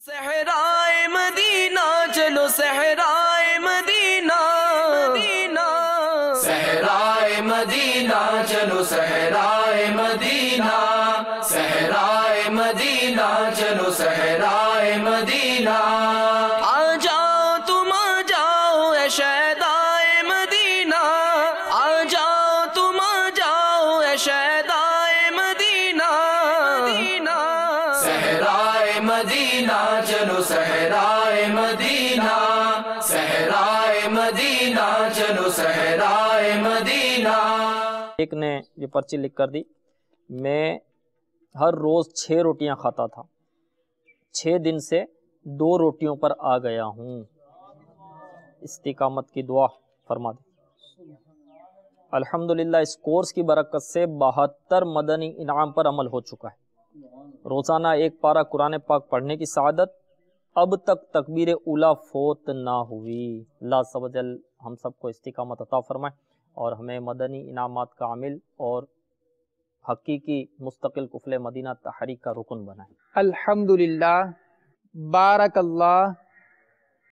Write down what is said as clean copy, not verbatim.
صحرائے مدینہ چلو صحرائے مدینہ، صحرائے مدینہ چلو صحرائے مدینہ، صحرائے مدینہ چلو صحرائے مدینہ، آ جاؤ تم آ جاؤ اے شہدائے مدینہ، آ جاؤ تم آ جاؤ اے شہدائے مدینہ، صحرائے مدینہ چلو صحرائے مدینہ، صحرائے مدینہ چلو صحرائے مدینہ۔ ایک نے یہ پرچی لکھ کر دی، میں ہر روز 6 روٹیاں کھاتا تھا، 6 دن سے 2 روٹیوں پر آ گیا ہوں، استقامت کی دعا فرما دیں۔ الحمدللہ اس کورس کی برکت سے 72 مدنی انعام پر عمل ہو چکا ہے۔ روزانہ 1 پارہ قرآن پاک پڑھنے کی سعادت، اب تک تکبیر اولیٰ فوت نہ ہوئی۔ اللہ عز و جل ہم سب کو استقامت عطا فرمائے اور ہمیں مدنی انعامات کا عامل اور حقیقی مستقل قفل مدینہ تحریک کا رکن بنائے۔ الحمدللہ، بارک اللہ